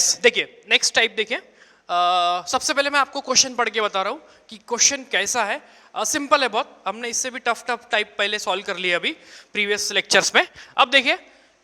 Yes देखिए next type देखिए, सबसे पहले मैं आपको क्वेश्चन पढ़ के बता रहा हूँ कि क्वेश्चन कैसा है। सिंपल है बहुत, हमने इससे भी टफ टाइप पहले सॉल्व कर लिया अभी प्रीवियस लेक्चर्स में। अब देखिए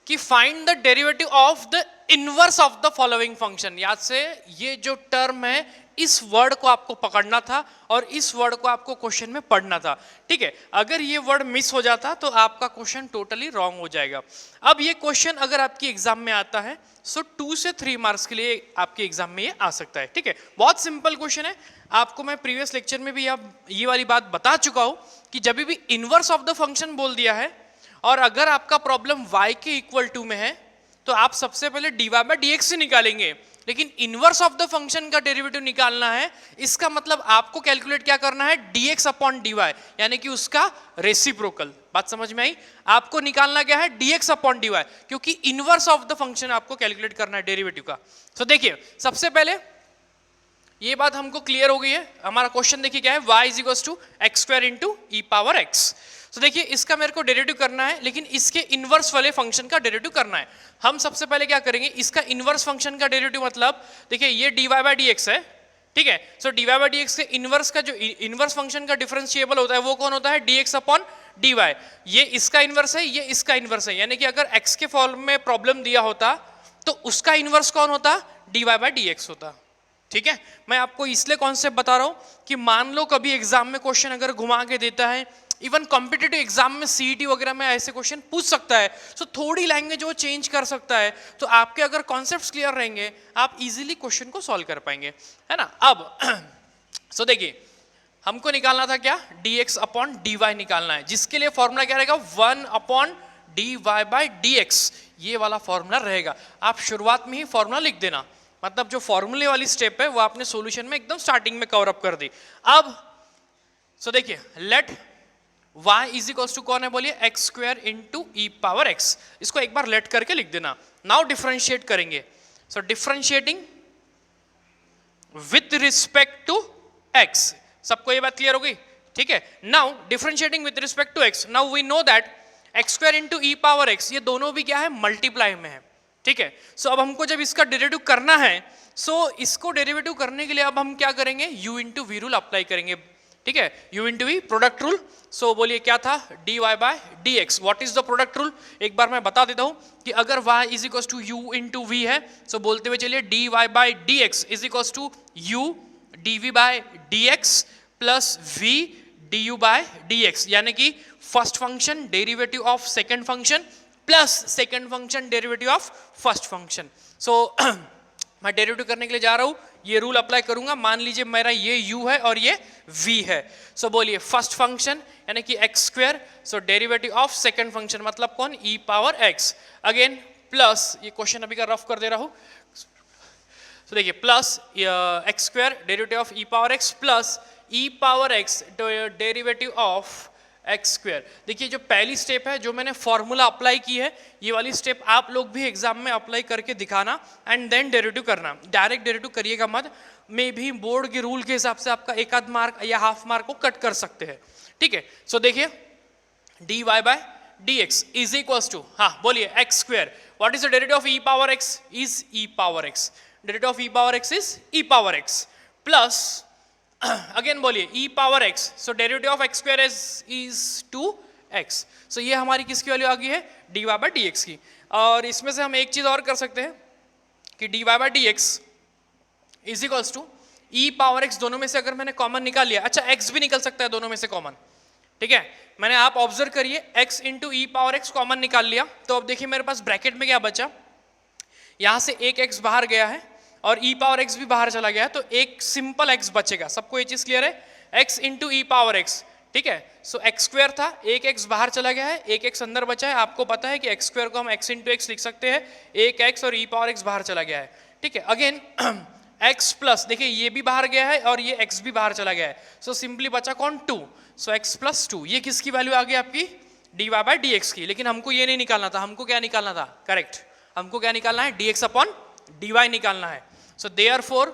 कि find the derivative of the inverse of the following function. याद से ये जो टर्म है इस वर्ड को आपको पकड़ना था और इस वर्ड को आपको क्वेश्चन में पढ़ना था, ठीक है। अगर ये वर्ड मिस हो जाता तो आपका क्वेश्चन टोटली रॉन्ग हो जाएगा। अब ये क्वेश्चन अगर आपकी एग्जाम में आता है सो 2 से 3 मार्क्स के लिए आपके एग्जाम में ये आ सकता है, ठीक है। बहुत सिंपल क्वेश्चन है, आपको मैं प्रीवियस लेक्चर में भी ये वाली बात बता चुका हूं कि जब भी इनवर्स ऑफ द फंक्शन बोल दिया है और अगर आपका प्रॉब्लम y के इक्वल टू में है तो आप सबसे पहले dy बाय dx से निकालेंगे, लेकिन इनवर्स ऑफ द फंक्शन का डेरिवेटिव निकालना है, इसका मतलब आपको कैलकुलेट क्या करना है, dx अपॉन dy, यानी कि उसका रेसिप्रोकल। बात समझ में आई? आपको निकालना क्या है, dx अपॉन dy, क्योंकि इनवर्स ऑफ द फंक्शन आपको कैलकुलेट करना है डेरिवेटिव का। तो देखिए सबसे पहले ये बात हमको क्लियर हो गई है। हमारा क्वेश्चन देखिए क्या है, y is equal to x square into e power x। तो देखिए इसका मेरे को डेरिवेटिव करना है, लेकिन इसके इनवर्स वाले फंक्शन का डेरिवेटिव करना है। हम सबसे पहले क्या करेंगे, इसका इनवर्स फंक्शन का डेरिवेटिव मतलब देखिए ये dy बाय dx है, ठीक है। सो dy बाय dx के इनवर्स का जो इनवर्स फंक्शन का डिफरेंशिएबल होता है वो कौन होता है, dx अपॉन dy। ये इसका इनवर्स है, ये इसका इनवर्स है, यानी कि अगर x के फॉर्म में प्रॉब्लम दिया होता तो उसका इनवर्स कौन होता, dy बाय dx होता, ठीक है। मैं आपको इसलिए कॉन्सेप्ट बता रहा हूं कि मान लो कभी एग्जाम में क्वेश्चन अगर घुमा के देता है, इवन कॉम्पिटिटिव एग्जाम में सीईटी वगैरह में ऐसे क्वेश्चन पूछ सकता है, तो थोड़ी लैंग्वेज वो चेंज कर सकता है, तो आपके अगर कॉन्सेप्ट्स क्लियर रहेंगे आप इजीली क्वेश्चन को सॉल्व कर पाएंगे, है ना। अब सो देखिए हमको निकालना था क्या, dx अपॉन dy निकालना है, जिसके लिए फॉर्मूला क्या रहेगा, 1 अपॉन dy बाय dx, ये वाला फॉर्मूला रहेगा। आप शुरुआत में ही फॉर्मूला लिख देना, मतलब जो फॉर्मूले वाली स्टेप है वो आपने सॉल्यूशन में एकदम स्टार्टिंग में कवर अप कर दी। अब सो देखिए let y is equal to कौन है बोलिए, x square into e power x। इसको एक बार लेट करके लिख देना। नाउ डिफरेंशिएट करेंगे, so differentiating with respect to x। सबको ये बात क्लियर हो गई, ठीक है। Now differentiating with respect to x, now we know that x square into e power x ये दोनों भी क्या है, मल्टीप्लाई में है, ठीक है। सो अब हमको जब इसका डेरिवेटिव करना है, सो इसको डेरिवेटिव करने के लिए अब हम क्या करेंगे, u into V rule apply करेंगे, ठीक है। u into V product rule. So बोलिए क्या था, dy by dx। What is the product rule, एक बार मैं बता देता हूं कि अगर y is equal to u into V है, सो बोलते हुए चलिए dy by dx is equal to u dv by dx plus v du by dx, यानी कि first function derivative of second function plus second function derivative of first function. So मैं derivative करने के लिए जा रहा हूं, ये रूल अप्लाई करूंगा। मान लीजिए मेरा ये u है और ये v है, सो बोलिए फर्स्ट फंक्शन यानी कि x square, so derivative of second function मतलब कौन, e power x, again plus, ये क्वेश्चन अभी का रफ कर दे रहा हूं, तो देखिए plus x square derivative of e power x plus E power x derivative of x square. देखिए जो पहली स्टेप है जो मैंने फॉर्मूला अप्लाई की है, ये वाली स्टेप आप लोग भी एग्जाम में अप्लाई करके दिखाना एंड देन डेरिवेटिव करना। डायरेक्ट डेरिवेटिव करिएगा मत, मे भी बोर्ड के रूल के हिसाब से आपका एक आध मार्क या हाफ मार्क को कट कर सकते हैं, ठीक है। सो देखिए dy by dx is equals to, हाँ बोलिए x square, what is the derivative of e power x, is e power x, derivative of e power x is e power x plus again बोलिए e power x, so derivative of x square is 2x। So ये हमारी किसकी value आ गई है, dy by dx की। और इसमें से हम एक चीज और कर सकते हैं कि dy by dx is equals to e power x, दोनों में से अगर मैंने कॉमन निकाल लिया, अच्छा x भी निकल सकता है दोनों में से कॉमन, ठीक है। मैंने आप ऑब्जर्व करिए x into e power x common निकाल लिया, तो अब देखिए मेरे पास ब्रैकेट में क्या बचा, यहां से एक x बाहर गया है और e पावर x भी बाहर चला गया है, तो एक सिंपल x बचेगा। सबको ये चीज क्लियर है, x into e power x, ठीक है। सो एक्स स्क्वायर था, एक x बाहर चला गया है, एक x अंदर बचा है। आपको पता है कि x स्क्वायर को हम x इंटू एक्स लिख सकते हैं, एक x और e पावर x बाहर चला गया है, ठीक है। अगेन x प्लस, देखिए ये भी बाहर गया है और ये x भी बाहर चला गया है, सो सिंपली बचा कौन, 2। सो x प्लस 2, ये किसकी वैल्यू आ गई आपकी, dy बाय dx की। लेकिन हमको ये नहीं निकालना था, हमको क्या निकालना था, करेक्ट, हमको क्या निकालना है, dx अपॉन dy निकालना है। So therefore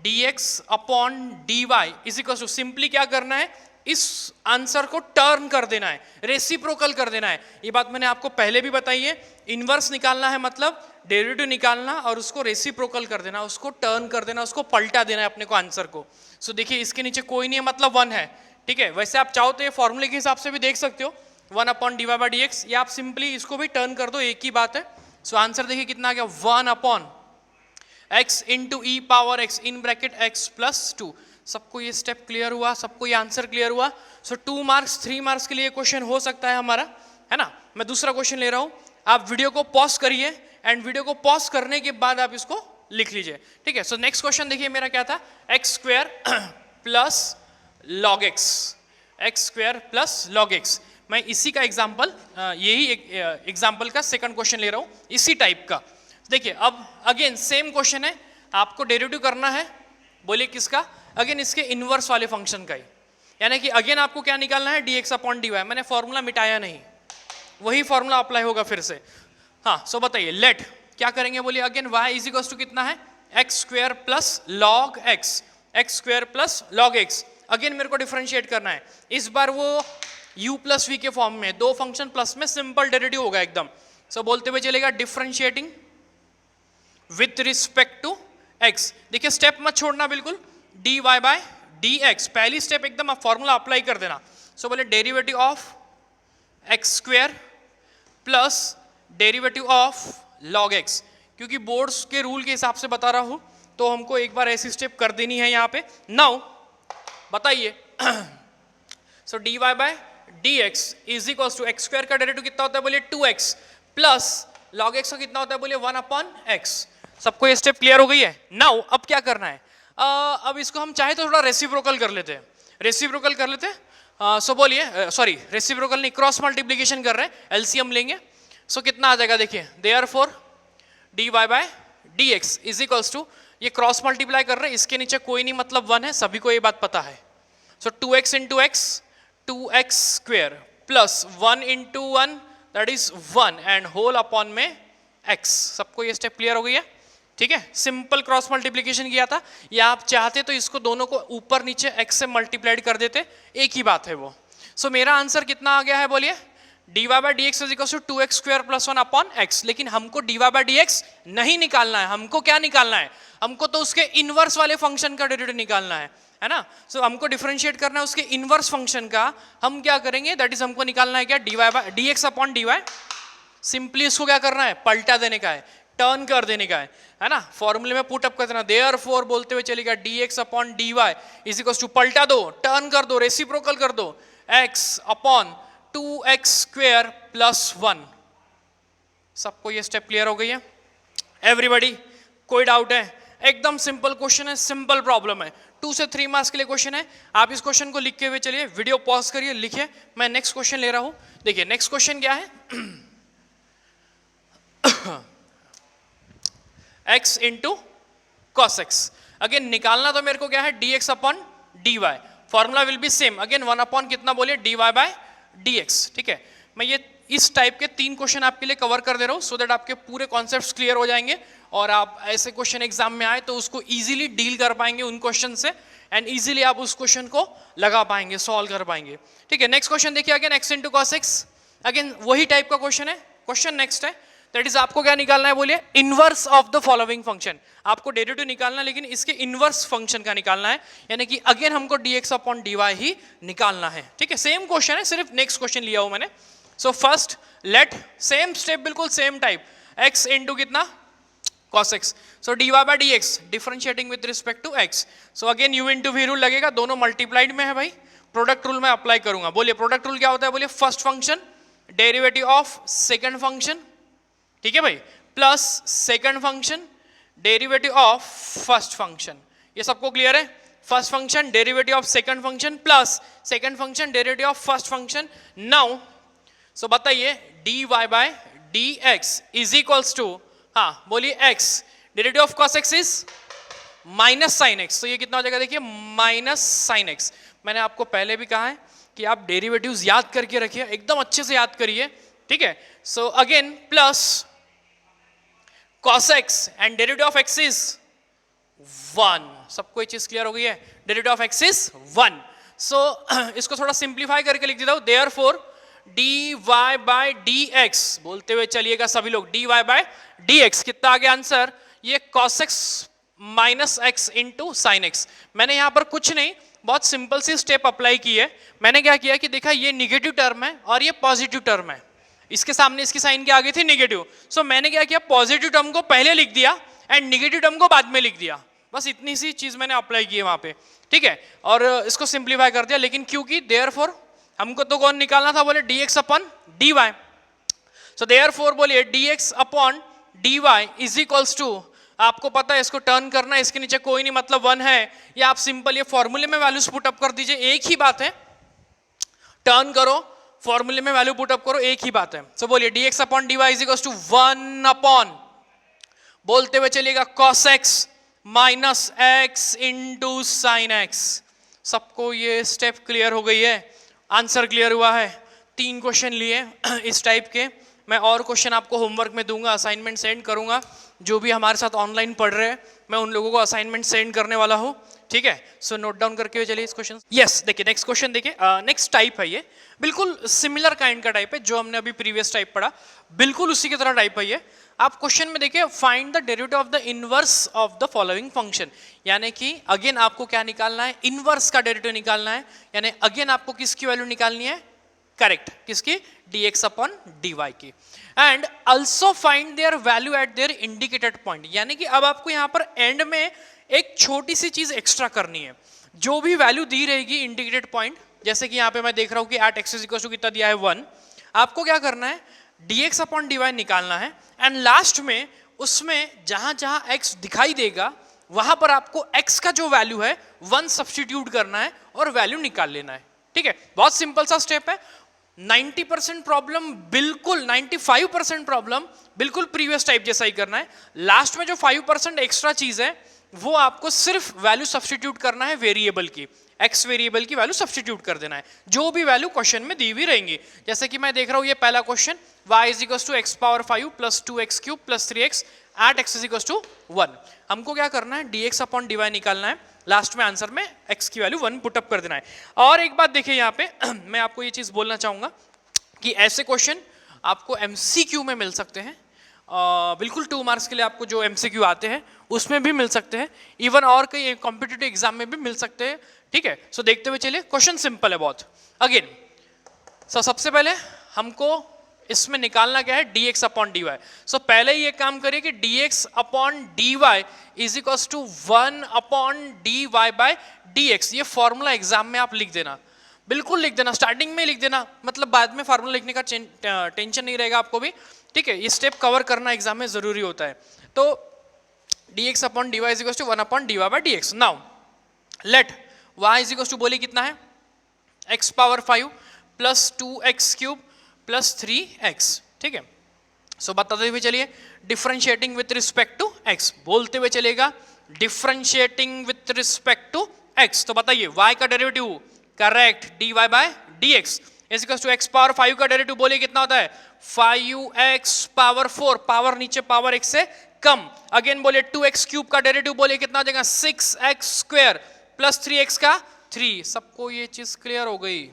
dx upon dy is equal to, simply क्या करना है, इस आंसर को टर्न कर देना है, रेसिप्रोकल कर देना है। ये बात मैंने आपको पहले भी बताई है। इनवर्स निकालना है मतलब डेरिवेटिव निकालना और उसको रेसिप्रोकल कर देना, उसको टर्न कर देना, उसको पलटा देना है अपने को आंसर को। सो देखिए इसके नीचे कोई नहीं है मतलब 1 है, ठीक है। वैसे आप चाहो तो ये फॉर्मूले के हिसाब से भी देख सकते हो 1/dy/dx, या आप सिंपली इसको भी टर्न कर दो, एक ही बात है। सो आंसर देखिए कितना आ गया 1/x into e power x in bracket x plus 2। सबको ये स्टेप क्लियर हुआ, सबको ये आंसर क्लियर हुआ। सो 2 मार्क्स 3 मार्क्स के लिए क्वेश्चन हो सकता है हमारा, है ना। मैं दूसरा क्वेश्चन ले रहा हूं, आप वीडियो को पॉज करिए एंड वीडियो को पॉज करने के बाद आप इसको लिख लीजिए, ठीक है। सो नेक्स्ट क्वेश्चन देखिए मेरा क्या था, x² plus log x, x² plus log x। मैं इसी का एग्जाम्पल, यही एग्जाम्पल का सेकंड क्वेश्चन ले रहा हूं इसी टाइप का। देखिए अब अगेन सेम क्वेश्चन है, आपको डेरिवेटिव करना है, बोलिए किसका, अगेन इसके इनवर्स वाले फंक्शन का ही, यानी कि अगेन आपको क्या निकालना है dx/dy। मैंने फॉर्मूला मिटाया नहीं, वही फॉर्मूला अप्लाई होगा फिर से। हाँ सो बताइए लेट क्या करेंगे, बोलिए again y is equal to कितना है x² plus log x, x² plus log x। Again मेरे को डिफरेंशिएट करना है, इस बार वो u प्लस v के फॉर्म में, दो फंक्शन प्लस में सिंपल डेरिवेटिव होगा एकदम। सो बोलते हुए चलेगा differentiating with respect to x। देखिए स्टेप मत छोड़ना बिल्कुल, dy/dx पहली स्टेप एकदम आप फॉर्मूला अप्लाई कर देना। सो बोले derivative of x² plus derivative of log x, क्योंकि बोर्ड्स के रूल के हिसाब से बता रहा हूं तो हमको एक बार ऐसी स्टेप कर देनी है यहाँ पे। नाउ बताइए सो dy/dx is equal to x² का डेरिवेटिव कितना होता है, बोलिए 2x प्लस log x का कितना होता है, बोलिए 1/x। सबको ये स्टेप क्लियर हो गई है। नाउ अब क्या करना है, अब इसको हम चाहे तो थोड़ा रेसिप्रोकल कर लेते हैं, रेसिप्रोकल कर लेते हैं। सो बोलिए सॉरी रेसिप्रोकल नहीं, क्रॉस मल्टीप्लीकेशन कर रहे हैं, एलसीएम लेंगे। सो कितना आ जाएगा, देखिए therefore dy/dx is equals to, ये क्रॉस मल्टीप्लाई कर रहे हैं, इसके नीचे कोई नहीं मतलब 1 है, सभी को ये बात पता है। So 2x into x 2x² plus 1 into 1 that is 1 and whole upon में x। सबको ये स्टेप क्लियर हो गई है, ठीक है। सिंपल क्रॉस मल्टीप्लीकेशन किया था, या आप चाहते तो इसको दोनों को ऊपर नीचे x से मल्टीप्लाइड कर देते, एक ही बात है वो। सो मेरा आंसर कितना आ गया है, बोलिए dy/dx is equal to 2x² plus 1 upon x। लेकिन हमको dy/dx नहीं निकालना है, हमको क्या निकालना है, हमको तो उसके इनवर्स वाले फंक्शन का डेरिवेटिव निकालना है ना। सो हमको डिफरेंशिएट करना है उसके इनवर्स फंक्शन का। हम क्या करेंगे, दैट इज हमको निकालना है क्या, dx/dy। सिंपली इसको क्या करना है, पलटा देने का है, टर्न कर देने का है ना। फॉर्मूले में पुट अप कर देना, देयरफॉर बोलते हुए चलेगा dx/dy इज इक्वल टू, पलटा दो, टर्न कर दो, रेसिप्रोकल कर दो, x/2x² प्लस 1। सबको ये स्टेप क्लियर हो गई है एवरीबॉडी, कोई डाउट है, एकदम सिंपल क्वेश्चन है, सिंपल प्रॉब्लम है, 2 से 3 मार्क्स के लिए क्वेश्चन है। आप इस क्वेश्चन को लिख के हुए चलिए, वीडियो पॉज करिए, लिखिए, मैं नेक्स्ट क्वेश्चन ले रहा हूं। देखिए नेक्स्ट क्वेश्चन क्या है, x into cos x. Again निकालना तो मेरे को क्या है, dx/dy, formula will be same, again 1 upon कितना, बोलिए dy/dx, ठीक है। मैं ये इस टाइप के 3 क्वेश्चन आपके लिए कवर कर दे रहा हूं, सो दैट आपके पूरे कॉन्सेप्ट्स क्लियर हो जाएंगे और आप ऐसे क्वेश्चन एग्जाम में आए तो उसको इजीली डील कर पाएंगे उन क्वेश्चन से, एंड इजीली आप उस क्वेश्चन को लगा पाएंगे, सॉल्व कर पाएंगे, ठीक है। नेक्स्ट क्वेश्चन देखिए, again x into cos x, again वही टाइप का क्वेश्चन है। क्वेश्चन नेक्स्ट है, दैट इज आपको क्या निकालना है, बोलिए inverse of the following function. आपको डेरिवेटिव निकालना है लेकिन इसके इनवर्स फंक्शन का निकालना है, यानी कि अगेन हमको dx/dy ही निकालना है, ठीक है। सेम क्वेश्चन है, सिर्फ नेक्स्ट क्वेश्चन लिया हूं मैंने। So first let, same step, बिल्कुल सेम टाइप, x इंटू कितना cos x, so dy/dx differentiating with respect to x। So again u into v rule लगेगा, दोनों मल्टीप्लाइड में है भाई, प्रोडक्ट रूल में अप्लाई करूंगा। बोलिए प्रोडक्ट रूल क्या होता है, बोलिए first function derivative of second function, ठीक है भाई, plus second function derivative of first function. ये सबको क्लियर है, first function derivative of second function plus second function derivative of first function. Now so बताइए dy/dx इज इक्वल्स टू, हाँ बोलिए x, derivative of cos x is minus sine x, तो ये कितना हो जाएगा, देखिए माइनस साइन x। मैंने आपको पहले भी कहा है कि आप डेरिवेटिव्स याद करके रखिए, एकदम अच्छे से याद करिए, ठीक है। So again plus cos x and derivative of x is 1। सबको ये चीज क्लियर हो गई है, डेरिवेटिव ऑफ x इज 1। सो इसको थोड़ा सिंप्लीफाई करके लिख देता हूं, देयरफॉर dy बाय dx, बोलते हुए चलिएगा सभी लोग, dy बाय dx कितना आ गया आंसर, ये cos x minus x into sine x. मैंने यहां पर कुछ नहीं, बहुत सिंपल सी स्टेप अप्लाई की है। मैंने क्या किया कि देखा ये निगेटिव टर्म है और ये पॉजिटिव टर्म है, इसके सामने इसकी साइन के आगे थी निगेटिव, सो मैंने क्या किया पॉजिटिव टर्म को पहले लिख दिया एंड निगेटिव टर्म को बाद में लिख दिया, बस इतनी सी चीज मैंने अप्लाई की है वहां पे, ठीक है, और इसको सिंप्लीफाई कर दिया। लेकिन क्योंकि देयरफॉर हमको तो कौन निकालना था, बोले dx upon dy, so therefore बोलिए dx upon dy is equals to, आपको पता है इसको टर्न करना है, इसके नीचे कोई नहीं मतलब 1 है, या आप सिंपल ये फॉर्मूले में वैल्यूज पुट अप कर दीजिए, एक ही बात है, टर्न करो फॉर्मूले में वैल्यू पुट अप करो, एक ही बात है। सो बोलिए dx upon dy is equals to 1 upon, बोलते हुए चलिएगा cos x minus x into sine x। सबको ये स्टेप क्लियर हो गई है, आंसर क्लियर हुआ है। 3 क्वेश्चन लिए इस टाइप के, मैं और क्वेश्चन आपको होमवर्क में दूंगा, असाइनमेंट सेंड करूंगा, जो भी हमारे साथ ऑनलाइन पढ़ रहे हैं मैं उन लोगों को असाइनमेंट सेंड करने वाला हूं, ठीक है। सो नोट डाउन करके चलिए इस क्वेश्चन। यस देखिए नेक्स्ट क्वेश्चन देखिए, नेक्स्ट टाइप है, ये बिल्कुल सिमिलर काइंड का टाइप है जो हमने अभी प्रीवियस टाइप पढ़ा, बिल्कुल उसी की तरह टाइप है ये। आप क्वेश्चन में देखिए find the derivative of the inverse of the following function, यानी कि अगेन आपको क्या निकालना है, इनवर्स का डेरिवेटिव निकालना है, यानी अगेन आपको किसकी वैल्यू निकालनी है, करेक्ट, किसकी, dx अपॉन dy की, and also find their value eight there indicated point, यानी कि अब आपको यहाँ पर एंड में एक छोटी सी चीज एक्स्ट्रा करनी है, जो भी वैल्यू दी रहेगी इंडिकेटेड पॉइंट, जैसे कि यहाँ पे मैं देख रहा हूँ कि at x is equal to कितना दिया है 1, आपको क्या करना है dx अपॉन dy निकालना है, एंड लास्ट में उसमें जहां जहां x दिखाई देगा वहां पर आपको x का जो वैल्यू है 1 सब्स्टिट्यूट करना है और वैल्यू निकाल लेना है, ठीक है, बहुत सिंपल सा स्टेप है। 90% प्रॉब्लम बिल्कुल 95% प्रॉब्लम बिल्कुल प्रीवियस टाइप जैसा ही करना है, लास्ट में जो 5% एक्स्ट्रा चीज है वो आपको सिर्फ वैल्यू सब्स्टिट्यूट करना है वेरिएबल की, एक्स वेरिएबल की वैल्यू सब्स्टिट्यूट कर देना है, जो भी वैल्यू क्वेश्चन में दी हुई रहेंगी। जैसे कि मैं देख रहा हूं ये पहला question, y is equal to x power 5 plus 2x cube plus 3x at x is equal to 1, हमको क्या करना है dx अपॉन dy निकालना है, लास्ट में आंसर में x की वैल्यू 1 पुट अप कर देना है। और एक बात देखिए यहाँ पे मैं आपको ये चीज बोलना चाहूंगा कि ऐसे क्वेश्चन आपको MCQ में मिल सकते हैं, बिल्कुल 2 मार्क्स के लिए आपको जो MCQ आते हैं उसमें भी मिल सकते हैं, इवन और कई कॉम्पिटिटिव एग्जाम में भी मिल सकते हैं, ठीक है। सो देखते हुए चलिए, क्वेश्चन सिंपल है बहुत। अगेन सबसे पहले हमको इसमें निकालना क्या है, dx अपॉन dy। सो पहले ये काम करिए कि dx upon dy is equal to 1 upon dy by dx, ये फॉर्मूला एग्जाम में आप लिख देना, बिल्कुल लिख देना, स्टार्टिंग में लिख देना, मतलब बाद में फार्मूला लिखने का टेंशन नहीं रहेगा आपको भी, ठीक है, ये स्टेप कवर करना एग्जाम में जरूरी होता है। तो dx upon dy is equal to 1 upon dy by dx। Now let y is equal to बोलिए कितना है, x power 5 plus 2x cube plus 3x, ठीक है। सो बताते हुए चलिए differentiating with respect to x, बोलते हुए चलेगा differentiating with respect to x, तो बताइए y का derivative correct dy by dx is equal to x power 5 का डेरिवेटिव बोलिए कितना होता है, 5x पावर 4, पावर नीचे पावर x से कम, अगेन बोलिए 2x क्यूब का डेरिवेटिव बोलिए कितना हो जाएगा 6x स्क्वायर प्लस 3x का 3। सबको ये चीज क्लियर हो गई,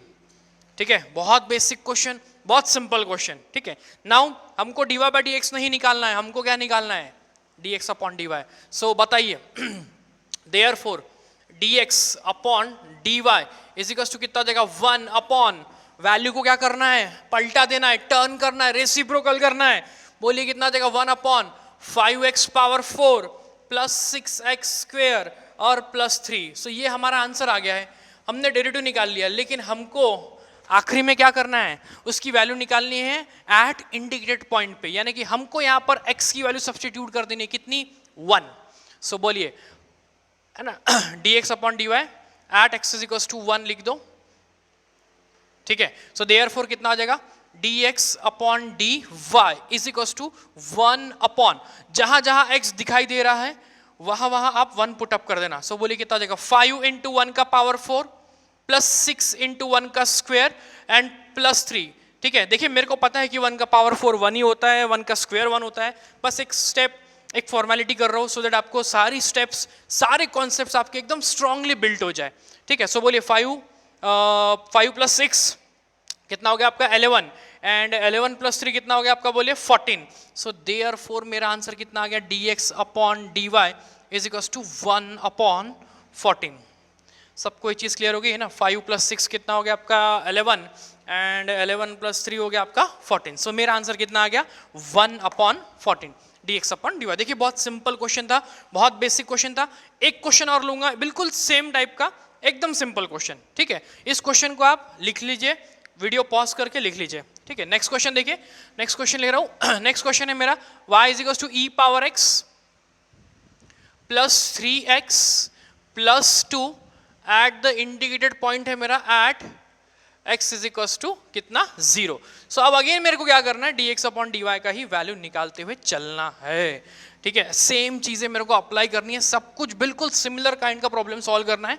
ठीक है, बहुत बेसिक क्वेश्चन, बहुत सिंपल क्वेश्चन, ठीक है। नाउ हमको dy बाय dx नहीं निकालना है, हमको क्या निकालना है, dx अपॉन dy। सो बताइए therefore dx upon dy is equal to कितना हो जाएगा 1 अपॉन, वैल्यू को क्या करना है, पलटा देना है, टर्न करना है, रेसिप्रोकल करना है, बोलिए कितना हो जाएगा 1 upon 5x power 4 plus 6x square और प्लस 3। सो ये हमारा आंसर आ गया है, हमने डेरिवेटिव निकाल लिया, लेकिन हमको आखिरी में क्या करना है, उसकी वैल्यू निकालनी है एट इंडिकेटेड पॉइंट पे, यानी कि हमको यहाँ पर x की वैल्यू सब्स्टिट्यूट कर देनी है, कितनी 1। सो बोलिए है ना dx upon dy at x is equal to 1 लिख दो, ठीक है। सो देयरफॉर कितना आ जाएगा, dx upon dy is equal to 1 upon, जहां जहां x दिखाई दे रहा है वहां वहां आप 1 पुट अप कर देना। सो बोलिए कितना आ जाएगा 5 इंटू 1 का पावर 4 प्लस 6 इंटू 1 का स्क्वायर एंड प्लस 3, ठीक है। देखिए मेरे को पता है कि 1 का पावर 4 1 ही होता है, 1 का स्क्वायर 1 होता है, बस एक स्टेप एक फॉर्मेलिटी कर रहा हूँ सो दैट आपको सारी स्टेप्स सारे कॉन्सेप्ट्स आपके एकदम स्ट्रांगली बिल्ट हो जाए, ठीक है। सो बोलिए 5 5 प्लस 6 कितना हो गया आपका 11 एंड 11 प्लस 3 कितना हो गया आपका बोलिए 14. सो देयरफॉर मेरा आंसर कितना आ गया dx upon dy is equal to 1 upon 14. सबको ये चीज क्लियर हो गई है ना. 5 प्लस 6 कितना हो गया आपका 11 एंड 11 प्लस 3 हो गया आपका 14. सो मेरा आंसर कितना आ गया 1 अपॉन 14 dx अपॉन dy. देखिए बहुत सिंपल क्वेश्चन था, बहुत बेसिक क्वेश्चन था. एक क्वेश्चन और लूंगा बिल्कुल सेम टाइप का, एकदम सिंपल क्वेश्चन. ठीक है, इस क्वेश्चन को आप लिख लीजिए, वीडियो पॉज करके लिख लीजिए. ठीक है, नेक्स्ट क्वेश्चन देखिए. नेक्स्ट क्वेश्चन ले रहा हूं. नेक्स्ट क्वेश्चन है मेरा y is equal to e power x plus 3x plus 2 at the indicated point है मेरा at x is equal to कितना 0. सो अब अगेन मेरे को क्या करना है dx अपॉन dy का ही वैल्यू निकालते हुए चलना है. ठीक है, सेम चीजें मेरे को अप्लाई करनी है, सब कुछ बिल्कुल सिमिलर काइंड का प्रॉब्लम सॉल्व करना है.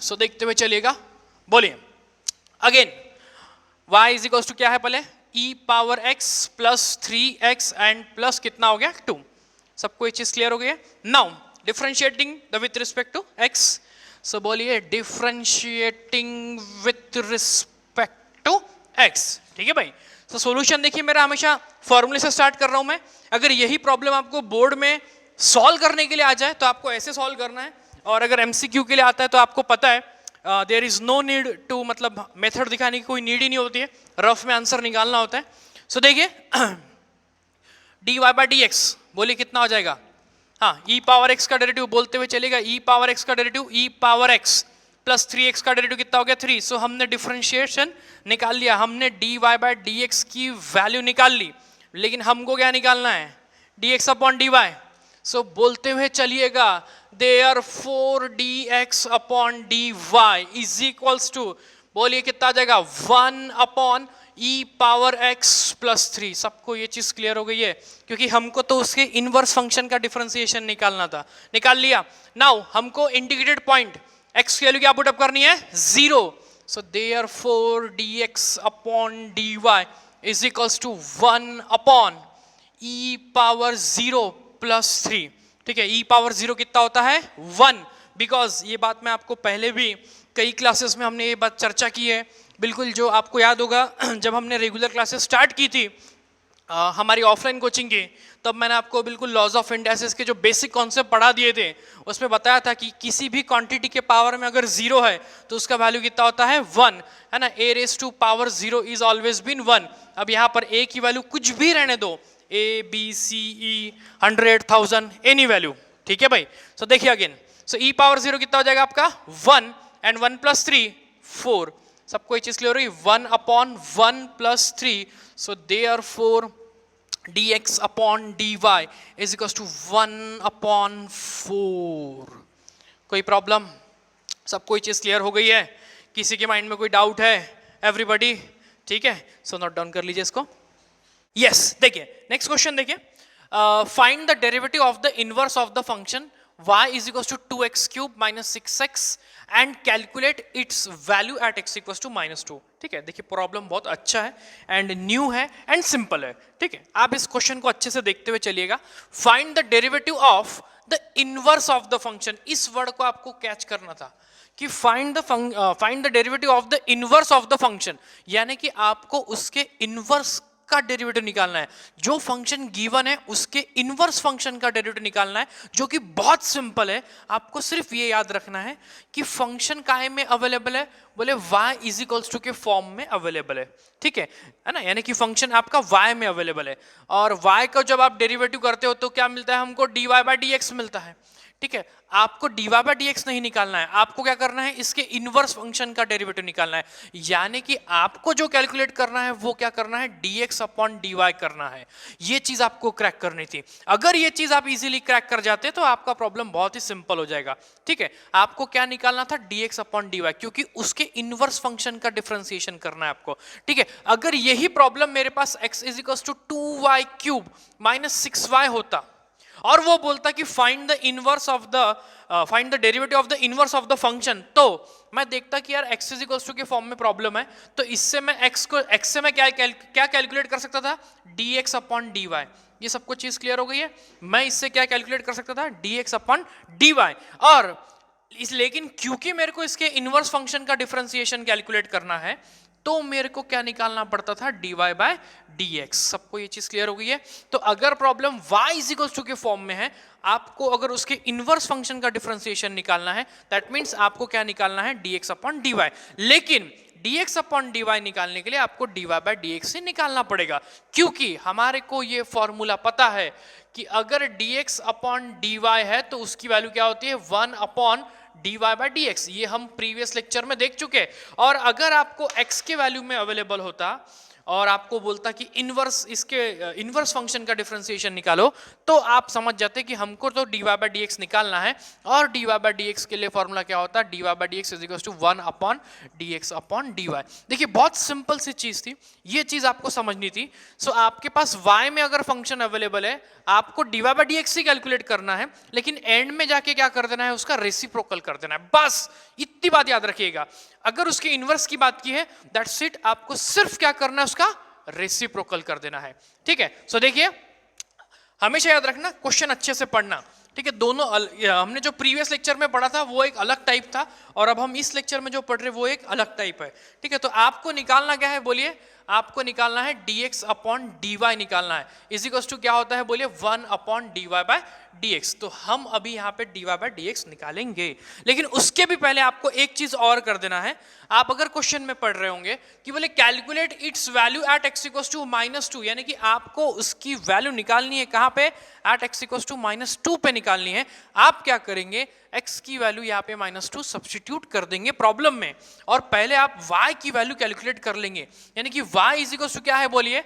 सो देखते हुए चलिएगा. बोलिए again y is equal to क्या है पहले e power x plus 3x and plus कितना हो गया 2. सबको ये चीज क्लियर हो गई है. Now differentiating the with respect to x. So बोलिए differentiating with respect to x. ठीक है भाई. तो सॉल्यूशन देखिए मेरा हमेशा फॉर्मूले से स्टार्ट कर रहा हूं मैं. अगर यही प्रॉब्लम आपको बोर्ड में सॉल्व करने के लिए आ जाए तो आपको ऐसे सॉल्व करना है, और अगर MCQ के लिए आता है तो आपको पता है there is no need to, मतलब मेथड दिखाने की कोई नीड ही नहीं होती है, रफ में आंसर निकालना होता है. सो देखिए dy बाई डी एक्स बोलिए कितना हो जाएगा. हाँ, e पावर x का डेरिवेटिव बोलते हुए चलेगा. e पावर x का derivative e power x plus 3x का डेरिवेटिव कितना हो गया 3. सो हमने डिफरेंशिएशन निकाल लिया, हमने dy बाई डी एक्स की वैल्यू निकाल ली, लेकिन हमको क्या निकालना है dx अपॉन dy. सो बोलते हुए चलिएगा therefore dx upon dy is equals to बोलिए कितना आ जाएगा 1 upon e power x plus 3. सबको ये चीज क्लियर हो गई है, क्योंकि हमको तो उसके इनवर्स फंक्शन का डिफरेंशिएशन निकालना था, निकाल लिया. नाउ हमको इंडिकेटेड पॉइंट x की वैल्यू क्या पुट अप करनी है 0. So therefore dx upon dy is equals to 1 upon e power 0 plus 3. ठीक है, e पावर 0 कितना होता है 1, बिकॉज ये बात मैं आपको पहले भी कई क्लासेस में हमने ये बात चर्चा की है. बिल्कुल जो आपको याद होगा जब हमने रेगुलर क्लासेस स्टार्ट की थी हमारी ऑफलाइन कोचिंग की, तब मैंने आपको बिल्कुल लॉज ऑफ इंडाइसिस के जो बेसिक कॉन्सेप्ट पढ़ा दिए थे, उसमें बताया था कि किसी भी क्वांटिटी के पावर में अगर 0 है तो उसका वैल्यू कितना होता है 1, है ना. a raise to power 0 is always been 1. अब यहाँ पर a की वैल्यू कुछ भी रहने दो, a b c e 100,000 any value. ठीक है भाई. सो देखिए अगेन, सो e पावर 0 कितना हो जाएगा आपका 1 एंड 1 प्लस 3 4. सबको ये चीज क्लियर हो रही 1 upon 1 plus 3. So therefore dx upon dy is equal to 1 upon 4. कोई प्रॉब्लम? सबको ये चीज क्लियर हो गई है? किसी के माइंड में कोई डाउट है? एवरीबॉडी ठीक है. सो नोट डाउन कर लीजिए इसको. यस देखिए नेक्स्ट क्वेश्चन देखिए. Find the derivative of the inverse of the function y is equals to 2x cube minus 6x and calculate its value at x equals to minus 2. ठीक है, देखिए problem बहुत अच्छा है एंड न्यू है and simple है. ठीक है, आप इस क्वेश्चन को अच्छे से देखते हुए चलिएगा. Find the derivative of the inverse of the function. इस वर्ड को आपको कैच करना था कि find the derivative of the inverse of the function, यानी कि आपको उसके इनवर्स का डेरिवेटिव निकालना है. जो फंक्शन गिवन है उसके इनवर्स फंक्शन का डेरिवेटिव निकालना है, जो कि बहुत सिंपल है. आपको सिर्फ ये याद रखना है कि फंक्शन काहे में अवेलेबल है, बोले y इज इक्वल्स टू के फॉर्म में अवेलेबल है. ठीक है ना, यानी कि फंक्शन आपका y में अवेलेबल है, और y का जब आप डेरिवेटिव करते हो तो क्या मिलता है हमको dy बाई डी एक्स मिलता है. ठीक है, आपको dy बाई डी एक्स नहीं निकालना है, आपको क्या करना है इसके इनवर्स फंक्शन का डेरिवेटिव निकालना है. यानी कि आपको जो कैलकुलेट करना है वो क्या करना है dx अपॉन dy करना है. ये चीज आपको क्रैक करनी थी. अगर ये चीज आप इजीली क्रैक कर जाते तो आपका प्रॉब्लम बहुत ही सिंपल हो जाएगा. ठीक है, आपको क्या निकालना था dx अपॉन dy, क्योंकि उसके इनवर्स फंक्शन का डिफरेंशिएशन करना है आपको. ठीक है, अगर यही प्रॉब्लम मेरे पास x is equal to 2y cube minus 6y होता और वो बोलता कि find the inverse of the find the derivative of the inverse of the function, तो मैं देखता कि यार x इज इक्वल्स टू के फॉर्म में प्रॉब्लम है, तो इससे मैं x से मैं क्या कैलकुलेट कर सकता था dx अपॉन dy. ये सबको चीज क्लियर हो गई है. मैं इससे क्या कैलकुलेट कर सकता था dx अपॉन dy, और लेकिन क्योंकि मेरे को इसके इनवर्स फंक्शन का डिफरेंशिएशन कैलकुलेट करना है तो मेरे को क्या निकालना पड़ता था, dy बाय dx। सबको ये चीज क्लियर हो गई है? तो अगर problem y is equal to के फॉर्म में है, आपको अगर उसके इनवर्स फंक्शन का डिफरेंशिएशन निकालना है, दैट मींस आपको क्या निकालना है, dx अपॉन dy। लेकिन dx अपॉन dy निकालने के लिए आपको dy बाय dx से निकालना पड़ेगा, क्योंकि हमारे को ये फॉर्मूला पता है कि अगर dx अपॉन dy है तो उसकी वैल्यू क्या होती है, 1 अपॉन dy बाय dx। ये हम प्रीवियस लेक्चर में देख चुके हैं। और अगर आपको x के वैल्यू में अवेलेबल होता और आपको बोलता कि इनवर्स फंक्शन का डिफरेंशिएशन निकालो, तो आप समझ जाते कि हमको तो dy बाय dx निकालना है, और dy बाय dx के लिए फॉर्मूला क्या होता है, dy by dx is equal to 1 upon dx upon dy। देखिए बहुत सिंपल सी चीज थी, ये चीज आपको समझनी थी। सो आपके पास y में अगर फंक्शन अवेलेबल है, आपको dy by dx he calculate करना है, लेकिन एंड में जाके क्या कर देना है, उसका रेसिप्रोकल कर देना है। बस इतनी बात याद रखिएगा। अगर उसके इनवर्स की बात की है, दैट्स इट, आपको सिर्फ क्या करना है, उसका रेसिप्रोकल कर देना है। ठीक है, सो देखिए हमेशा याद रखना, क्वेश्चन अच्छे से पढ़ना। ठीक है, दोनों हमने जो प्रीवियस लेक्चर में पढ़ा था वो एक अलग टाइप था, और अब हम इस लेक्चर में जो पढ़ रहे वो एक अलग टाइप है। ठीक है, तो आपको निकालना क्या है, बोलिए, आपको निकालना है dx अपॉन dy निकालना है। इज इक्वल टू क्या होता है, बोलिए, 1 अपॉन dy बाय dx। तो हम अभी यहाँ पे dy बाय dx निकालेंगे, लेकिन उसके भी पहले आपको एक चीज और कर देना है। आप अगर क्वेश्चन में पढ़ रहे होंगे कि बोले calculate its value at x equals to -2, यानी कि आपको उसकी वैल्यू निकालनी है कहाँ पे, एट x इक्वल्स टू -2 पे निकालनी है। आप क्या करेंगे, x की वैल्यू यहाँ पे -2 सब्स्टिट्यूट कर देंगे प्रॉब्लम में, और पहले आप y की वैल्यू कैलकुलेट कर लेंगे। यानी कि y इज इक्वल टू क्या है, बोलिए,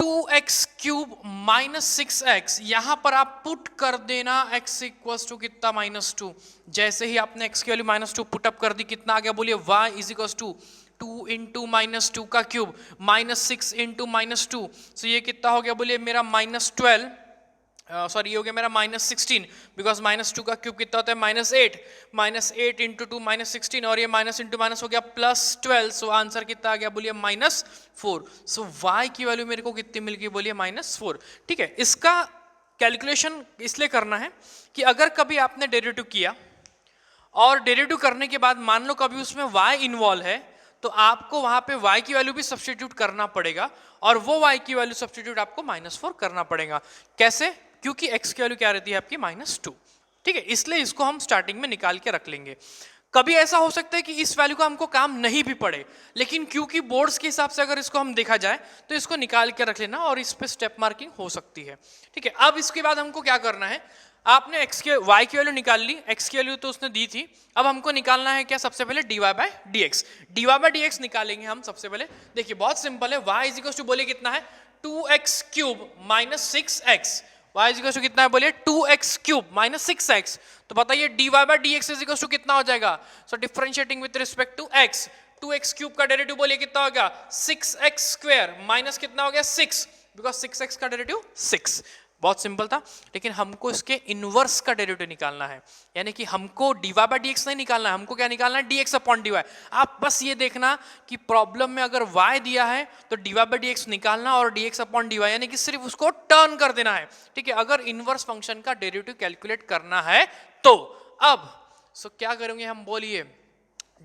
2x क्यूब माइनस 6x। यहां पर आप पुट कर देना x इक्वल्स टू कितना, -2। जैसे ही आपने x की वैल्यू -2 पुट अप कर दी, कितना आ गया, बोलिए, y is equals to 2 into -2 का क्यूब -6 इंटू -2। सो ये कितना हो गया, बोलिए, मेरा -12, सॉरी ये हो गया मेरा -16, बिकॉज -2 का क्यूब कितना होता है, -8, -8 इंटू 2 -16, और ये माइनस इंटू माइनस हो गया +12। सो आंसर कितना आ गया, बोलिए, -4। सो y की वैल्यू मेरे को कितनी मिल गई, बोलिए, -4। ठीक है, इसका कैलकुलेशन इसलिए करना है कि अगर कभी आपने डेरिवेटिव किया और डेरिवेटिव करने के बाद मान लो कभी उसमें y इन्वॉल्व है, तो आपको वहां पे y की वैल्यू भी सब्स्टिट्यूट करना पड़ेगा, और वो y की वैल्यू सब्स्टिट्यूट आपको -4 करना पड़ेगा। कैसे, क्योंकि x की वैल्यू क्या रहती है आपकी, -2। ठीक है, इसलिए इसको हम स्टार्टिंग में निकाल के रख लेंगे। कभी ऐसा हो सकता है कि इस वैल्यू का हमको काम नहीं भी पड़े, लेकिन क्योंकि बोर्ड्स के हिसाब से अगर इसको हम देखा जाए तो इसको निकाल के रख लेना, और इस पे स्टेप मार्किंग हो सकती है। ठीक है, अब इसके बाद हमको क्या करना है, आपने y की वैल्यू निकाल ली, x की वैल्यू तो उसने दी थी, अब हमको निकालना है क्या, सबसे पहले dy by dx। dy by dx निकालेंगे हम सबसे पहले। देखिए बहुत सिंपल है, y इज इक्वल टू, बोलिए, कितना है, 2x cube -6x। y is equal to कितना है, बोलिए, 2x क्यूब -6x। तो बताइए dy by dx is equal to कितना हो जाएगा, so differentiating with respect to x, 2x cube का डेरिवेटिव बोलिए कितना हो गया, 6x स्क्वायर, माइनस कितना हो गया, 6, बिकॉज 6x का डेरिवेटिव 6। बहुत सिंपल था, लेकिन हमको इसके इनवर्स का डेरिवेटिव निकालना है, यानी कि हमको dy बाय dx नहीं निकालना है, हमको क्या निकालना है, dx अपॉन dy। आप बस ये देखना कि प्रॉब्लम में अगर y दिया है तो dy बाय dx निकालना, और dx अपॉन dy यानी कि सिर्फ उसको टर्न कर देना है। ठीक है, अगर इनवर्स फंक्शन का डेरिवेटिव कैलकुलेट करना है तो अब क्या करेंगे हम, बोलिए,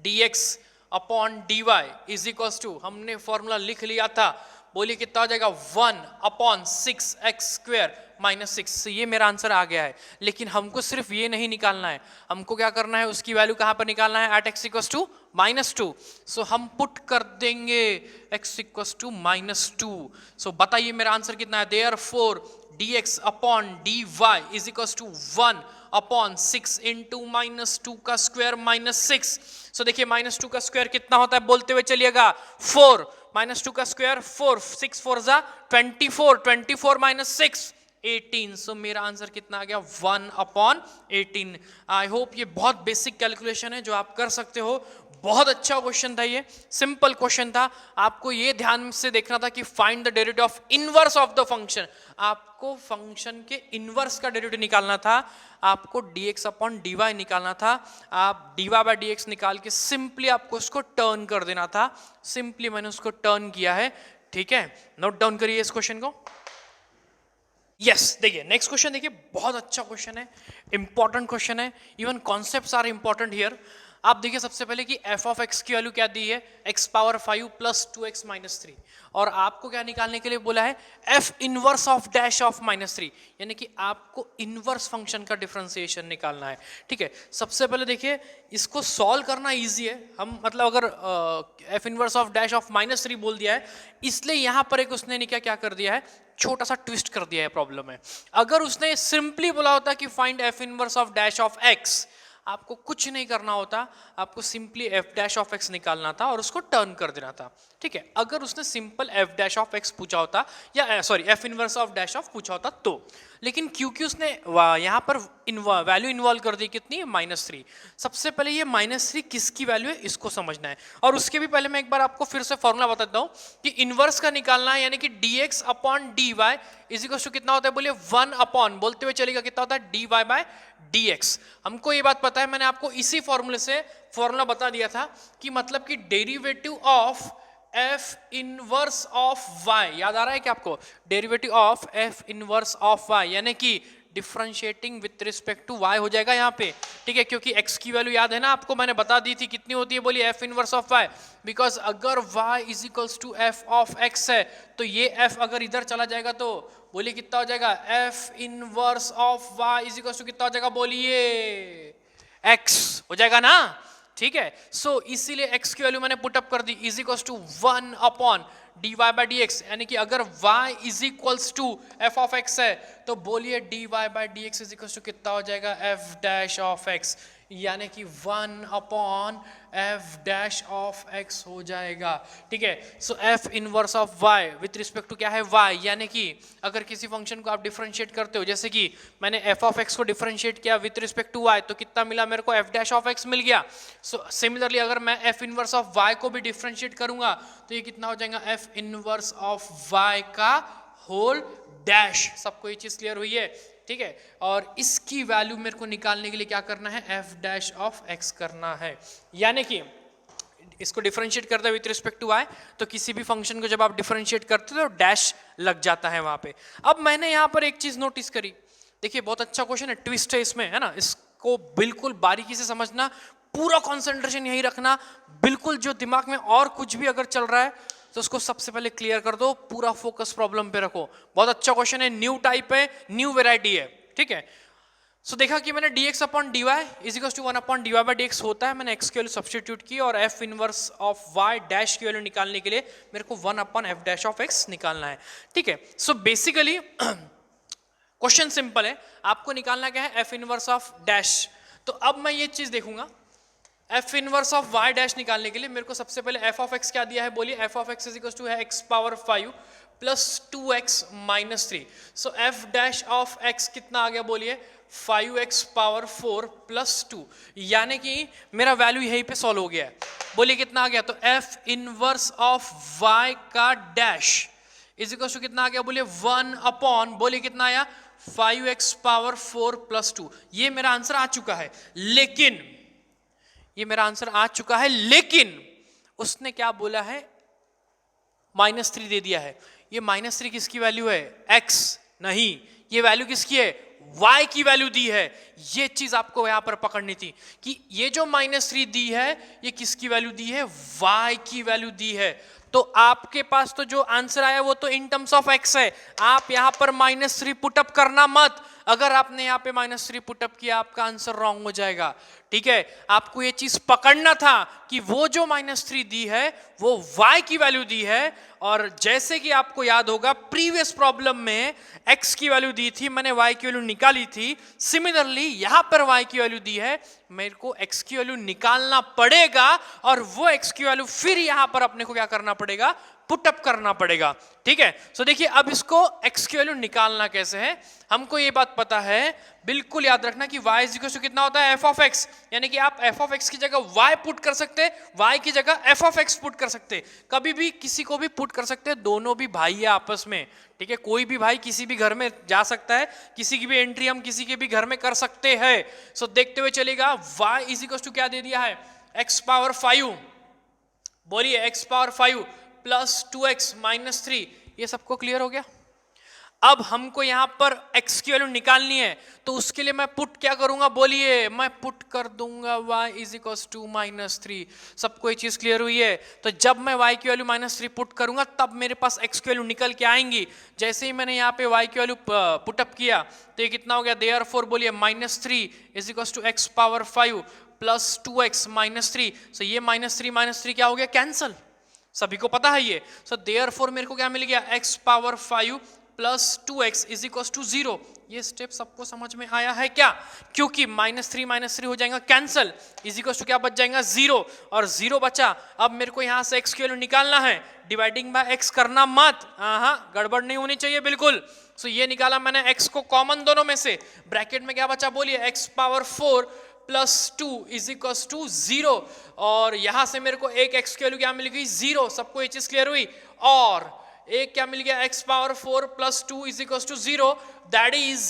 dx upon dy is equal to, हमने फॉर्मूला लिख लिया था, बोलिए कितना हो जाएगा, 1 अपॉन 6x स्क्वायर -6। ये मेरा आंसर आ गया है, लेकिन हमको सिर्फ ये नहीं निकालना है, हमको क्या करना है, उसकी वैल्यू कहां पर निकालना है, एट x इक्वल्स टू -2। सो हम पुट कर देंगे x इक्वल्स टू -2। सो बताइए मेरा आंसर कितना है, therefore dx upon dy is equals to 1 upon 6 into -2 का स्क्वायर -6। सो देखिए -2 का स्क्वायर कितना होता है, बोलते हुए चलिएगा, 4, -2 का स्क्वायर 4, 6 4 जा 24, 24 -6 18। सो मेरा आंसर कितना आ गया, 1 अपॉन 18। आई होप ये बहुत बेसिक कैलकुलेशन है जो आप कर सकते हो। बहुत अच्छा क्वेश्चन था, ये सिंपल क्वेश्चन था। आपको ये ध्यान से देखना था कि find the derivative of inverse of the function. आपको फंक्शन के इनवर्स का डेरिवेटिव निकालना था, आपको dx अपॉन dy निकालना था। आप dy बाय dx निकाल के सिंपली आपको उसको टर्न कर देना था। सिंपली मैंने उसको टर्न किया है। ठीक है, नोट डाउन करिए इस क्वेश्चन को। यस देखिए नेक्स्ट क्वेश्चन, देखिए बहुत अच्छा क्वेश्चन है, इंपॉर्टेंट क्वेश्चन है, even concepts are important here. आप देखिए सबसे पहले कि एफ ऑफ एक्स की वैल्यू क्या दी है, x power 5 plus 2x minus 3, और आपको क्या निकालने के लिए बोला है, F inverse of dash of minus 3, यानी कि आपको इनवर्स फंक्शन का डिफरेंशिएशन निकालना है। ठीक है, सबसे पहले देखिए इसको सॉल्व करना इजी है, हम मतलब अगर F inverse of dash of minus 3 बोल दिया है, इसलिए यहां पर एक उसने क्या कर दिया है, छोटा सा ट्विस्ट कर दिया है प्रॉब्लम में। अगर उसने सिंपली बोला होता कि find F inverse of dash of x, आपको कुछ नहीं करना होता, आपको simply F dash of x निकालना था और उसको टर्न कर देना था। ठीक है, अगर उसने simple F dash of x पूछा होता, या sorry F inverse of dash of पूछा होता तो, लेकिन क्योंकि उसने यहाँ पर वैल्यू इन्वॉल्व कर दी, कितनी, -3। सबसे पहले ये -3 किसकी वैल्यू है इसको समझना है, और उसके भी पहले मैं एक बार आपको फिर से फॉर्मूला बताता हूँ कि इनवर्स का निकालना है, यानी कि dx upon dy is equal to कितना होता है, बोलिए 1 अपॉन, बोलते हुए चलेगा कितना होता है, dy बाय dx। हमको ये बात पता है, मैंने आपको इसी फॉर्मूले से फॉर्मूला बता दिया था कि मतलब कि derivative of f inverse of y, याद आ रहा है क्या आपको, derivative of f inverse of y, यानी कि differentiating with respect to y हो जाएगा यहाँ पे। ठीक है, क्योंकि x की वैल्यू याद है ना आपको, मैंने बता दी थी कितनी होती है, बोलिए f inverse of y, because अगर y is equals to F of x है तो ये f अगर इधर चला जाएगा तो बोलिए कितना हो जाएगा, f inverse of y is equals to कितना हो जाएगा, बोलिए x हो जाएगा ना। ठीक है, सो इसीलिए x की वैल्यू मैंने पुटअप कर दी, is equals to 1 upon dy by dx, यानी कि अगर y is equals to F of x है तो बोलिए dy by dx is equals to कितना हो जाएगा, f डैश ऑफ x, यानी कि 1 upon f dash of x हो जाएगा। ठीक है, सो f inverse of y with respect to क्या है, y, यानी कि अगर किसी फंक्शन को आप डिफरेंशिएट करते हो, जैसे कि मैंने f ऑफ x को डिफरेंशिएट किया विथ रिस्पेक्ट टू y, तो कितना मिला मेरे को, f डैश ऑफ x मिल गया। सो सिमिलरली अगर मैं f इनवर्स ऑफ y को भी डिफरेंशिएट करूंगा तो ये कितना हो जाएगा, f इनवर्स ऑफ y का होल डैश। सबको ये चीज क्लियर हुई है? ठीक है, और इसकी वैल्यू मेरे को निकालने के लिए क्या करना है, f डैश ऑफ x करना है, यानी कि इसको डिफरेंशिएट करते हैं विथ रिस्पेक्ट टू y, तो किसी भी फंक्शन को जब आप डिफरेंशिएट करते हो तो डैश लग जाता है वहां पे। अब मैंने यहाँ पर एक चीज नोटिस करी, देखिए बहुत अच्छा क्वेश्चन है, ट्विस्ट है इसमें, है ना, इसको बिल्कुल बारीकी से समझना, पूरा कॉन्सेंट्रेशन यही रखना, बिल्कुल जो दिमाग में और कुछ भी अगर चल रहा है तो उसको सबसे पहले क्लियर कर दो, पूरा फोकस प्रॉब्लम पे रखो। बहुत अच्छा क्वेश्चन है, न्यू टाइप है, न्यू वेराइटी है। ठीक है, सो देखा कि मैंने dx upon dy is equal to 1 upon dy by dx होता है, मैंने x की वैल्यू सब्स्टिट्यूट की और f inverse of y dash की वैल्यू निकालने के लिए मेरे को 1 upon f dash of x निकालना है। ठीक है, सो बेसिकली क्वेश्चन सिंपल है, आपको निकालना क्या है, f इनवर्स ऑफ डैश। तो अब मैं ये चीज देखूंगा, f inverse of y dash निकालने के लिए मेरे को सबसे पहले f ऑफ x क्या दिया है, बोलिए f of x is equal to है x power 5 plus 2x minus 3। So f dash of x कितना आ गया, बोलिए 5x पावर 4 प्लस 2, यानी कि मेरा वैल्यू यहीं पे सॉल्व हो गया है। बोलिए कितना आ गया, तो f इनवर्स ऑफ y का डैश इज इक्वल टू कितना आ गया, बोलिए 1 अपॉन, बोलिए कितना आया, 5x पावर 4 प्लस 2। ये मेरा आंसर आ चुका है, लेकिन ये मेरा आंसर आ चुका है, लेकिन उसने क्या बोला है, -3 दे दिया है। ये -3 किसकी वैल्यू है, x नहीं, ये वैल्यू किसकी है, y की वैल्यू दी है। ये चीज आपको यहां पर पकड़नी थी कि ये जो -3 दी है ये किसकी वैल्यू दी है, y की वैल्यू दी है। तो आपके पास तो जो आंसर आया वो तो इन टर्म्स ऑफ x है, आप यहां पर -3 पुटअप करना मत। अगर आपने यहाँ पे -3 पुटअप किया आपका आंसर रॉन्ग हो जाएगा। ठीक है, आपको ये चीज पकड़ना था कि वो जो -3 दी है वो y की वैल्यू दी है, और जैसे कि आपको याद होगा प्रीवियस प्रॉब्लम में x की वैल्यू दी थी, मैंने y की वैल्यू निकाली थी। सिमिलरली यहां पर y की वैल्यू दी है, मेरे को x की वैल्यू निकालना पड़ेगा, और वो x की वैल्यू फिर यहां पर अपने को क्या करना पड़ेगा, पुटअप करना पड़ेगा। ठीक है, सो देखिए अब इसको x की वैल्यू निकालना कैसे है, हमको ये बात पता है, बिल्कुल याद रखना कि y इज इक्वल टू कितना होता है, f ऑफ x, यानी कि आप f ऑफ x की जगह y पुट कर सकते, y की जगह f ऑफ x पुट कर सकते, कभी भी किसी को भी पुट कर सकते, दोनों भी भाई है आपस में। ठीक है, कोई भी भाई किसी भी घर में जा सकता है, किसी की भी एंट्री हम किसी के भी घर में कर सकते हैं। सो देखते हुए चलेगा, y इज इक्वल टू क्या दे दिया है, x पावर 5, बोलिए x power 5 plus 2x minus 3, ये सबको क्लियर हो गया। अब हमको यहाँ पर x की वैल्यू निकालनी है, तो उसके लिए मैं पुट क्या करूंगा बोलिए, मैं पुट कर दूंगा y इज इक्वल्स टू -3। सबको ये चीज क्लियर हुई है? तो जब मैं y की वैल्यू -3 पुट करूंगा तब मेरे पास x की वैल्यू निकल के आएंगी। जैसे ही मैंने यहाँ पे y की वैल्यू पुटअप किया तो ये कितना हो गया, देयरफॉर बोलिए -3 is equals to x power 5 plus 2x -3। So ये -3 क्या हो गया, कैंसल। सभी को पता है ये। सो देयरफॉर मेरे को क्या मिल गया, x power 5 plus 2x is equal to 0। ये स्टेप सबको समझ में आया है क्या? क्योंकि -3 हो जाएगा कैंसल, इज इक्वल टू क्या बच जाएगा, 0, और 0 बचा। अब मेरे को यहां से x की वैल्यू निकालना है, डिवाइडिंग बाय x करना मत, गड़बड़ नहीं होनी चाहिए बिल्कुल। सो ये निकाला मैंने x को कॉमन दोनों में से, ब्रैकेट में क्या बचा बोलिए, x power 4 plus 2 is equal to 0, और यहां से मेरे को एक x की वैल्यू क्या मिल गई, 0। सबको ये चीज क्लियर हुई? और एक क्या मिल गया, x power 4 plus 2 is equal to 0, that is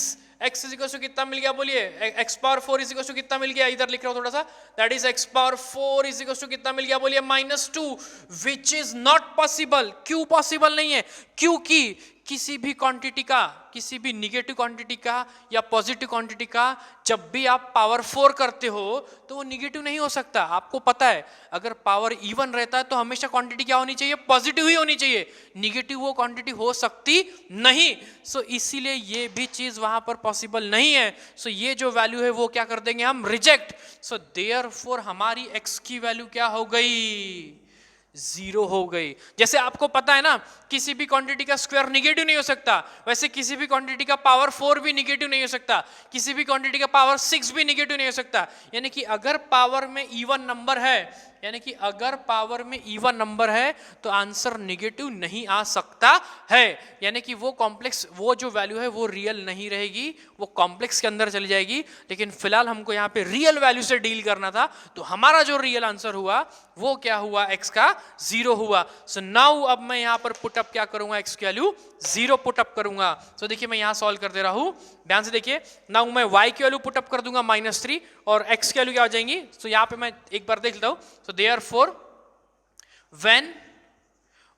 x is equal to कितना मिल गया बोलिए, x power 4 is equal to कितना मिल गया, इधर लिख रहा हूं थोड़ा सा, that is x power 4 is equal to कितना मिल गया बोलिए, -2, विच इज नॉट पॉसिबल। क्यों पॉसिबल नहीं है? क्योंकि किसी भी क्वांटिटी का, किसी भी निगेटिव क्वांटिटी का या पॉजिटिव क्वांटिटी का जब भी आप पावर 4 करते हो तो वो निगेटिव नहीं हो सकता। आपको पता है अगर पावर इवन रहता है तो हमेशा क्वांटिटी क्या होनी चाहिए, पॉजिटिव ही होनी चाहिए, निगेटिव वो क्वांटिटी हो सकती नहीं। सो इसीलिए ये भी चीज वहां पर पॉसिबल नहीं है। सो ये जो वैल्यू है वो क्या कर देंगे हम, रिजेक्ट। सो देयरफॉर हमारी x की वैल्यू क्या हो गई, 0 हो गई। जैसे आपको पता है ना किसी भी क्वांटिटी का स्क्वायर निगेटिव नहीं हो सकता, वैसे किसी भी क्वांटिटी का पावर 4 भी निगेटिव नहीं हो सकता, किसी भी क्वांटिटी का पावर 6 भी निगेटिव नहीं हो सकता। यानी कि अगर पावर में इवन नंबर है, यानी कि अगर पावर में इवन नंबर है तो आंसर निगेटिव नहीं आ सकता है। यानी कि वो कॉम्प्लेक्स, वो जो वैल्यू है वो रियल नहीं रहेगी, वो कॉम्प्लेक्स के अंदर चली जाएगी। लेकिन फिलहाल हमको यहाँ पे रियल वैल्यू से डील करना था, तो हमारा जो रियल आंसर हुआ वो क्या हुआ, x का 0 हुआ। सो नाउ अब मैं यहाँ पर पुटअप क्या करूंगा, x की वैल्यू 0 पुटअप करूंगा। सो देखिए मैं यहाँ सॉल्व कर दे रहा हूँ, ध्यान से देखिए। नाउ मैं y की वैल्यू पुटअप कर दूंगा -3, और x की वैल्यू क्या हो जाएंगी। सो यहाँ पे मैं एक बार देख लेता हूँ। So therefore when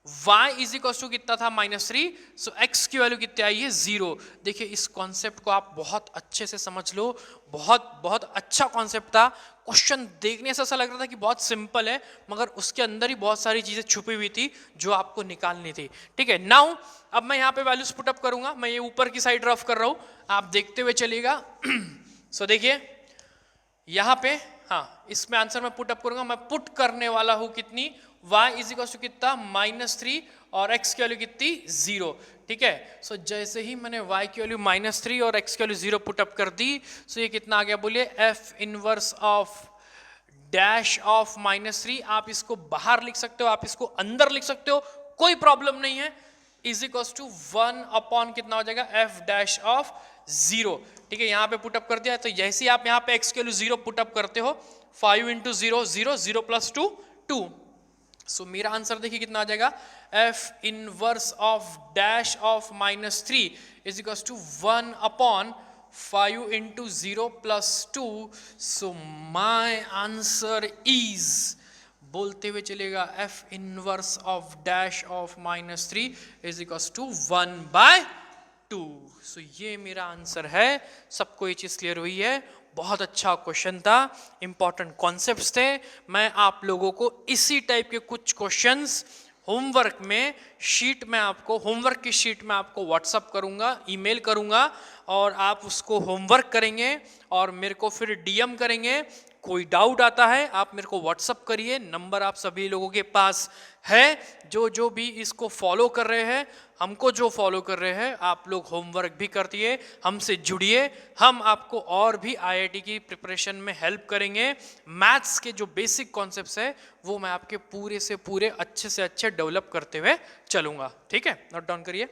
y is equal to कितना था, -3, सो x की वैल्यू कितनी आई है, 0। देखिए इस कॉन्सेप्ट को आप बहुत अच्छे से समझ लो, बहुत बहुत अच्छा कॉन्सेप्ट था। क्वेश्चन देखने से ऐसा लग रहा था कि बहुत सिंपल है, मगर उसके अंदर ही बहुत सारी चीजें छुपी हुई थी जो आपको निकालनी थी। ठीक है, नाउ अब मैं यहाँ पे वैल्यूज पुटअप करूंगा। मैं ये ऊपर की साइड रफ कर रहा हूँ, आप देखते हुए चलिएगा। सो देखिए यहाँ पे, हाँ इसमें आंसर मैं पुटअप करूंगा। मैं पुट करने वाला हूँ कितनी, y इज इक्वल टू कितना, -3, और x की वैल्यू कितनी, 0। ठीक है, सो जैसे ही मैंने y की वैल्यू -3 और x की वैल्यू 0 पुटअप कर दी, सो ये कितना आ गया बोलिए, f inverse of dash of -3। आप इसको बाहर लिख सकते हो, आप इसको अंदर लिख सकते हो, कोई प्रॉब्लम नहीं है। इज इक्वल टू 1 अपॉन कितना हो जाएगा, f डैश ऑफ 0। ठीक है, यहाँ पे पुटअप कर दिया। तो जैसे आप यहाँ पे x के लिए 0 पुटअप करते हो, 5 इंटू 0 0, 0 प्लस 2 2। सो मेरा आंसर देखिए कितना आ जाएगा, f inverse of dash of -3 is equal to 1 upon 5 into 0 plus 2। So my answer is, बोलते हुए चलेगा, f inverse of dash of -3 is equal to 1/2। So ये मेरा आंसर है। सबको ये चीज क्लियर हुई है? बहुत अच्छा क्वेश्चन था, इंपॉर्टेंट कॉन्सेप्ट्स थे। मैं आप लोगों को इसी टाइप के कुछ क्वेश्चंस होमवर्क में, शीट में आपको, होमवर्क की शीट में आपको व्हाट्सअप करूंगा, ईमेल करूंगा, और आप उसको होमवर्क करेंगे और मेरे को फिर डीएम करेंगे। कोई डाउट आता है आप मेरे को व्हाट्सअप करिए, नंबर आप सभी लोगों के पास है। जो भी इसको फॉलो कर रहे हैं, हमको जो फॉलो कर रहे हैं, आप लोग होमवर्क भी करतिए, हमसे जुड़िए। हम आपको और भी आईआईटी की प्रिपरेशन में हेल्प करेंगे। मैथ्स के जो बेसिक कॉन्सेप्ट्स है वो मैं आपके पूरे से पूरे अच्छे से अच्छे डेवलप करते हुए चलूंगा। ठीक है, नोट डाउन करिए।